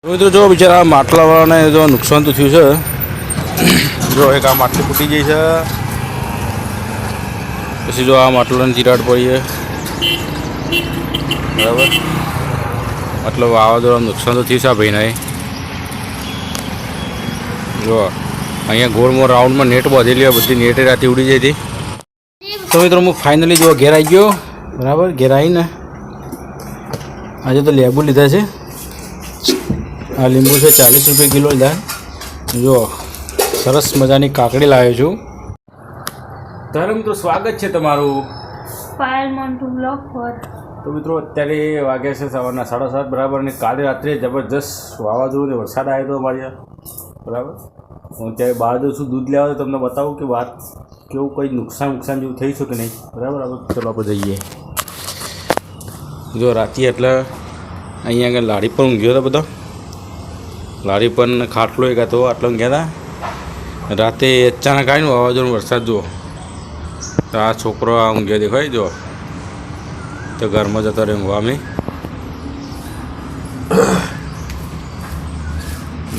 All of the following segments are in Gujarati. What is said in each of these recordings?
મિત્રો જો બિચારા માટલાવાળાને જો નુકસાન તો થયું છે. જો એક આ માટલી ફૂટી ગઈ છે, પછી જો આ માટલાની તિરાડ પડી છે, બરાબર. મતલબ વાવાઝોડાનું નુકસાન તો થયું છે આ ભાઈને. જો અહીંયા ગોળમાં રાઉન્ડમાં નેટ બાંધેલી હોય, બધી નેટે રાતે ઉડી જઈ હતી. તો મિત્રો હું ફાઇનલી જો ઘેર આવી ગયો, બરાબર. ઘેર આવીને આજે તો લેબુ લીધા છે. આ લીંબુ છે 40 રૂપિયા કિલો લીધા. જો સરસ મજાની કાકડી લાવ્યો છું. ત્યારે મિત્રો સ્વાગત છે તમારું પાયલ મોન્ટુ બ્લોગ પર. તો મિત્રો અત્યારે વાગ્યા છે સવારના 7:30 બરાબર. અને કાલે રાત્રે જબરજસ્ત વાવાઝોડું ને વરસાદ આવ્યો હતો અમારી ત્યાં, બરાબર. હું ત્યારે બહાર જઉં છું દૂધ લેવા, તો તમને બતાવું કે વાત કેવું કંઈ નુકસાન જેવું થઈ શકે નહીં, બરાબર. હવે ચલો આપણે જઈએ. જો રાતે એટલે અહીંયા આગળ લાડી પર ઊંઘ્યો હતો બધા. લારી પર ખાટલો એક હતો, આટલો ઊંઘ્યા હતા. રાતે અચાનક આવીને વાવાઝોડું વરસાદ જુઓ તો આ છોકરો આ ઊંઘ્યો દેખાય. જો તો ઘરમાં જતો રહે ઊંઘવા. અમે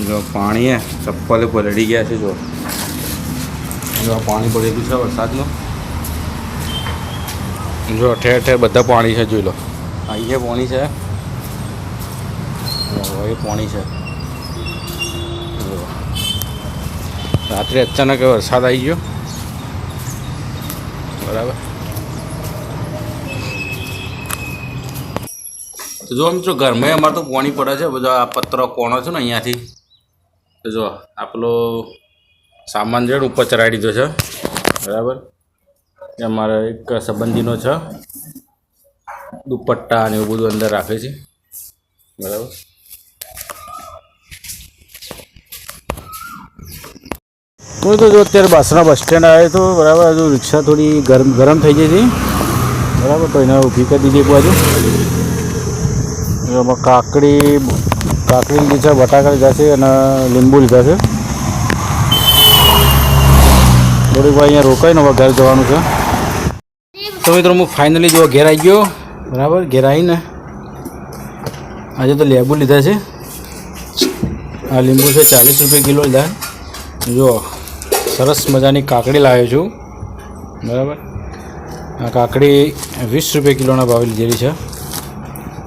જો પાણી ચપ્પલ પલળી ગયા છે. જો પાણી પડેલું છે વરસાદનું. જો ઠેર ઠેર બધા પાણી છે. જોઈ લો, અહીંયા પાણી છે, એ પાણી છે. રાત્રે અચાનક વરસાદ આવી ગયો, બરાબર. તો જો મિત્રો ઘરમાં અમારે તો પાણી પડે છે. બધા આ પતરો કોણો છે ને અહીંયાથી. તો જો આપણો સામાન છે ઉપર ચડાવી દીધો છે, બરાબર. એ અમારા એક સંબંધીનો છે, દુપટ્ટા અને એવું બધું અંદર રાખે છે, બરાબર. હું તો જો અત્યારે બાસણા બસ સ્ટેન્ડ આવ્યો હતો, બરાબર. હજુ રિક્ષા થોડી ગરમ થઈ ગઈ હતી, બરાબર. તો એને ઊભી કરી દીધી એક બાજુ. એમાં કાકડી લીધી છે, બટાકા લીધા છે અને લીંબુ લીધા છે. થોડીક વાર અહીંયા રોકાઈને હવે ઘર જવાનું છે. તો મિત્રો હું ફાઇનલી જો ઘેર આવી ગયો, બરાબર. ઘેર આવીને આજે તો લેબુ લીધા છે. આ લીંબુ છે 40 રૂપિયા કિલો લીધા. જો સરસ મજાની કાકડી લાવ્યો છું, બરાબર. આ કાકડી 20 રૂપિયા કિલોના ભાવે લીધેલી છે.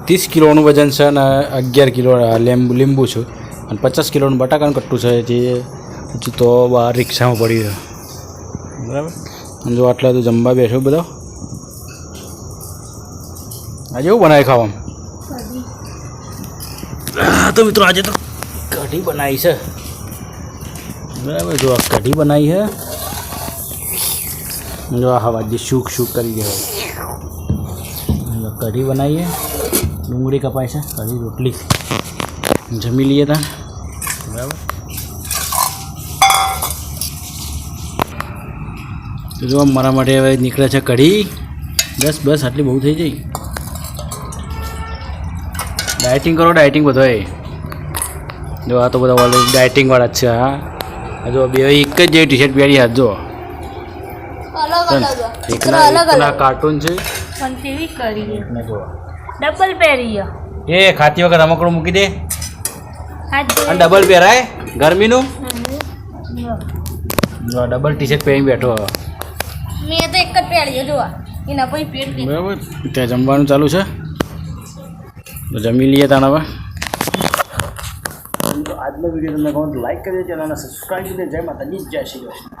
30 કિલોનું વજન છે અને 11 કિલો લીંબુ છે અને 50 કિલોનું બટાકાનું કટ્ટું છે, જે તો બહાર રિક્ષામાં પડી છે, બરાબર. અને જો આટલા તો જમવા બેઠો બધા. આજે એવું બનાવી ખાવામાં? તો મિત્રો આજે તો કઢી બનાવી છે, બરાબર. જો આ કઢી બનાવી છે. જો આ હવા જે શૂક કરી દે. કઢી બનાવીએ, ડુંગળી કપાય છે, કઢી રોટલી જમી લઈએ ત્યાં, બરાબર. તો જો મારા માટે હવે નીકળે છે કઢી. બસ આટલી બહુ થઈ જાય. ડાયટિંગ કરો, ડાયટિંગ બધો. જો આ તો બધા ઓલરેડી ડાયટિંગવાળા જ છે. હા, જો બે એક જ જે ટી શર્ટ પહેરી હાથ. જો એકના કાર્ટૂન છે, પણ કેવી કરી ડબલ પહેરી. એ ખાતી વખત રમકડું મૂકી દે અને ડબલ પહેરાય ગરમીનું. જો ડબલ ટી શર્ટ પહેરી બેઠો. મેં તો એક જ પહેરી જોવા એના પછી પેટ દે, બરાબર. ત્યાં જમવાનું ચાલુ છે, તો જમી લઈએ તાણ હવે. આજનો વિડીયો તમને કહું લાઈક કરી દે, ચેનલને સબસ્ક્રાઈબ કરી દે. જય માતાજી, જય શ્રી કૃષ્ણ.